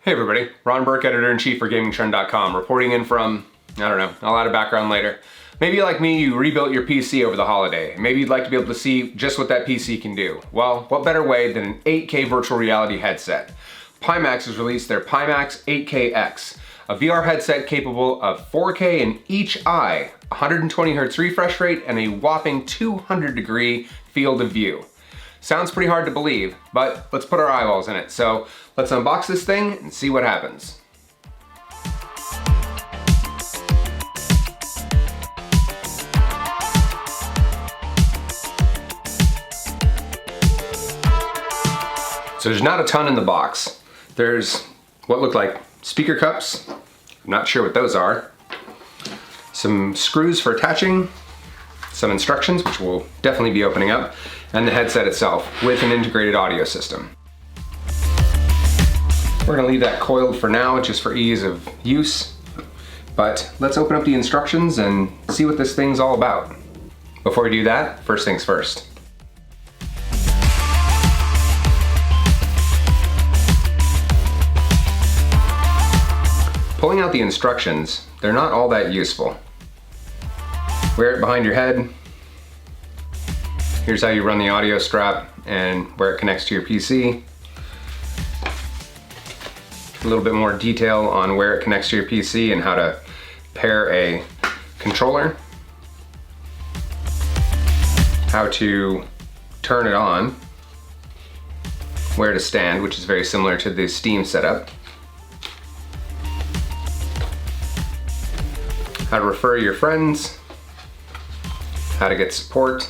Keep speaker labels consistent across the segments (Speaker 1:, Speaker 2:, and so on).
Speaker 1: Hey everybody, Ron Burke, editor-in-chief for GamingTrend.com, reporting in from, I don't know, I'll add a background later. Maybe like me, you rebuilt your PC over the holiday. Maybe you'd like to be able to see just what that PC can do. Well, what better way than an 8K virtual reality headset? Pimax has released their Pimax 8KX, a VR headset capable of 4K in each eye, 120 Hz refresh rate, and a whopping 200-degree field of view. Sounds pretty hard to believe, but let's put our eyeballs in it. So let's unbox this thing and see what happens. So there's not a ton in the box. There's what look like speaker cups. I'm not sure what those are. Some screws for attaching, some instructions, which we'll definitely be opening up, and the headset itself with an integrated audio system. We're gonna leave that coiled for now, just for ease of use, but let's open up the instructions and see what this thing's all about. Before we do that, first things first. Pulling out the instructions, they're not all that useful. Wear it behind your head. Here's how you run the audio strap and where it connects to your PC. A little bit more detail on where it connects to your PC and how to pair a controller. How to turn it on. Where to stand, which is very similar to the Steam setup. How to refer your friends. How to get support.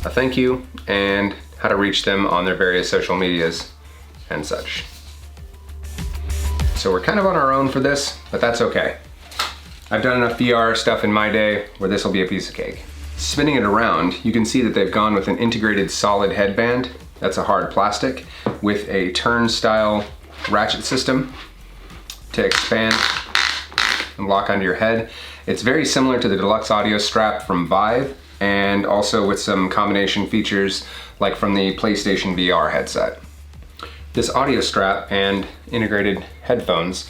Speaker 1: A thank you, and how to reach them on their various social medias and such. So we're kind of on our own for this, but that's okay. I've done enough VR stuff in my day where this will be a piece of cake. Spinning it around, you can see that they've gone with an integrated solid headband. That's a hard plastic with a turnstile ratchet system to expand and lock onto your head. It's very similar to the deluxe audio strap from Vive, and also with some combination features like from the PlayStation VR headset. This audio strap and integrated headphones,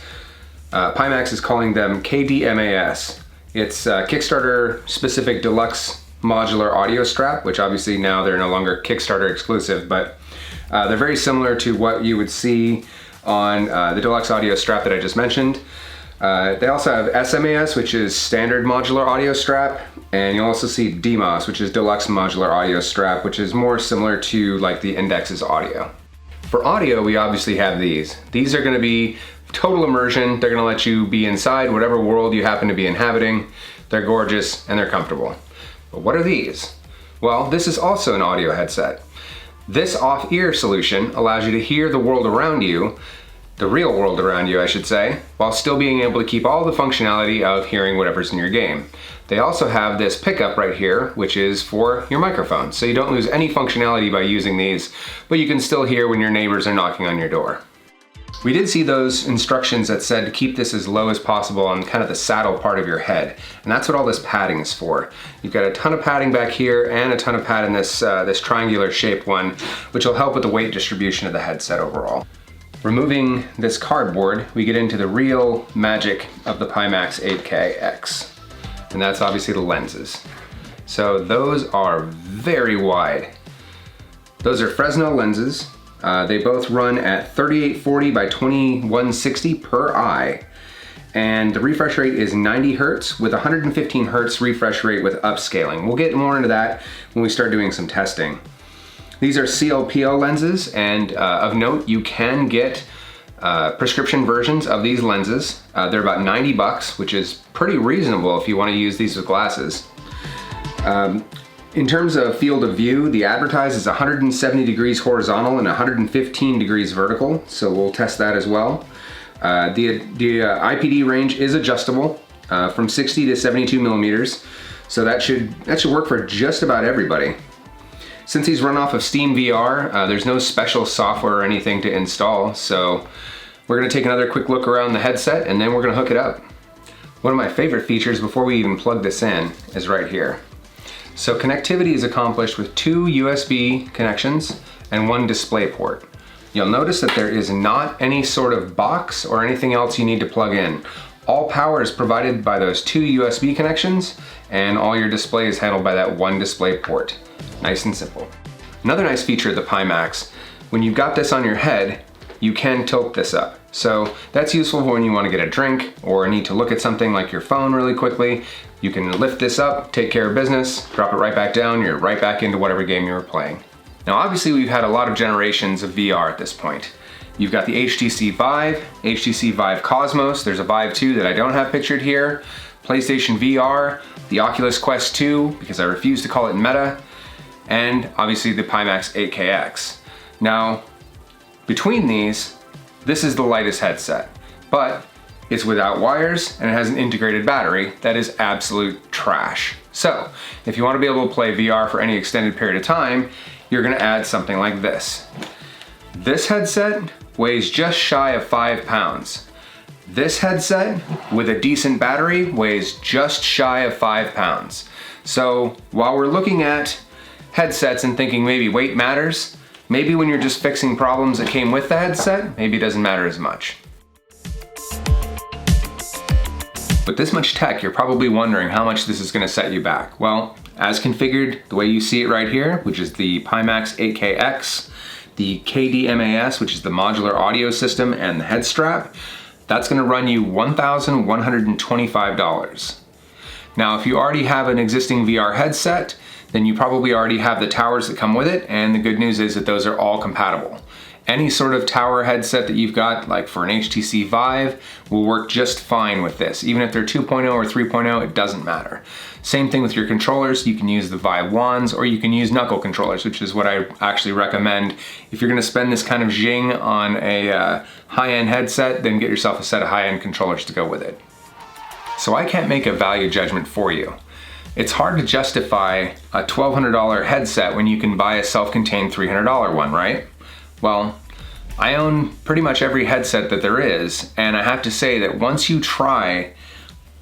Speaker 1: Pimax is calling them KDMAS. It's a Kickstarter specific deluxe modular audio strap, which obviously now they're no longer Kickstarter exclusive, but they're very similar to what you would see on the deluxe audio strap that I just mentioned. They also have SMAS, which is standard modular audio strap, and you'll also see DMAS, which is deluxe modular audio strap, which is more similar to like the Index's audio. For audio, we obviously have these. These are gonna be total immersion. They're gonna let you be inside whatever world you happen to be inhabiting. They're gorgeous and they're comfortable. But what are these? Well, this is also an audio headset. This off-ear solution allows you to hear the world around you, the real world around you, I should say, while still being able to keep all the functionality of hearing whatever's in your game. They also have this pickup right here, which is for your microphone, so you don't lose any functionality by using these, but you can still hear when your neighbors are knocking on your door. We did see those instructions that said to keep this as low as possible on kind of the saddle part of your head, and that's what all this padding is for. You've got a ton of padding back here and a ton of pad in this, this triangular shaped one, which will help with the weight distribution of the headset overall. Removing this cardboard, we get into the real magic of the Pimax 8KX, and that's obviously the lenses. So those are very wide. Those are Fresnel lenses. They both run at 3840 by 2160 per eye, and the refresh rate is 90 Hz with 115 Hz refresh rate with upscaling. We'll get more into that when we start doing some testing. These are CLPL lenses, and of note, you can get prescription versions of these lenses. They're about 90 bucks, which is pretty reasonable if you want to use these with glasses. In terms of field of view, the advertised is 170 degrees horizontal and 115 degrees vertical, so we'll test that as well. The IPD range is adjustable from 60 to 72 millimeters, so that should work for just about everybody. Since these run off of Steam VR, there's no special software or anything to install, so we're gonna take another quick look around the headset and then we're gonna hook it up. One of my favorite features before we even plug this in is right here. So connectivity is accomplished with 2 USB connections and 1 display port. you'll notice that there is not any sort of box or anything else you need to plug in. All power is provided by those 2 USB connections, and all your display is handled by that one display port. Nice and simple. Another nice feature of the Pimax, when you've got this on your head, you can tilt this up. So that's useful when you want to get a drink or need to look at something like your phone really quickly. You can lift this up, take care of business, drop it right back down, you're right back into whatever game you were playing. Now obviously we've had a lot of generations of VR at this point. You've got the HTC Vive, HTC Vive Cosmos, there's a Vive 2 that I don't have pictured here, PlayStation VR, the Oculus Quest 2, because I refuse to call it Meta, and obviously the Pimax 8KX. Now, between these, this is the lightest headset, but it's without wires and it has an integrated battery that is absolute trash. So, if you want to be able to play VR for any extended period of time, you're going to add something like this. This headset weighs just shy of 5 pounds. This headset, with a decent battery, weighs just shy of 5 pounds. So, while we're looking at headsets and thinking maybe weight matters, maybe when you're just fixing problems that came with the headset, maybe it doesn't matter as much. With this much tech, you're probably wondering how much this is going to set you back. Well, as configured the way you see it right here, which is the Pimax 8KX, the KDMAS, which is the modular audio system, and the head strap, that's going to run you $1,125. Now, if you already have an existing VR headset, then you probably already have the towers that come with it, and the good news is that those are all compatible. Any sort of tower headset that you've got, like for an HTC Vive, will work just fine with this. Even if they're 2.0 or 3.0, it doesn't matter. Same thing with your controllers. You can use the Vive wands, or you can use knuckle controllers, which is what I actually recommend. If you're gonna spend this kind of zing on a high-end headset, then get yourself a set of high-end controllers to go with it. So I can't make a value judgment for you. It's hard to justify a $1,200 headset when you can buy a self-contained $300 one, right? Well, I own pretty much every headset that there is, and I have to say that once you try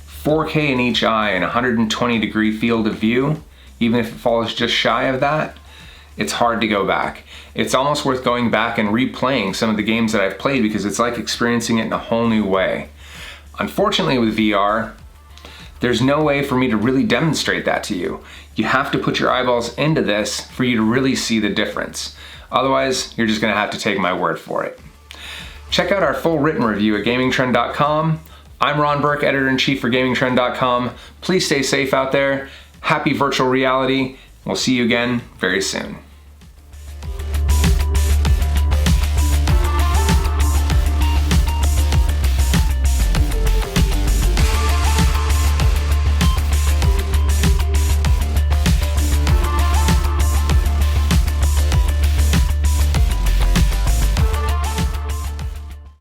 Speaker 1: 4K in each eye and 120-degree field of view, even if it falls just shy of that, it's hard to go back. It's almost worth going back and replaying some of the games that I've played because it's like experiencing it in a whole new way. Unfortunately with VR, there's no way for me to really demonstrate that to you. You have to put your eyeballs into this for you to really see the difference. Otherwise, you're just gonna have to take my word for it. Check out our full written review at gamingtrend.com. I'm Ron Burke, Editor-in-Chief for gamingtrend.com. Please stay safe out there. Happy virtual reality. We'll see you again very soon.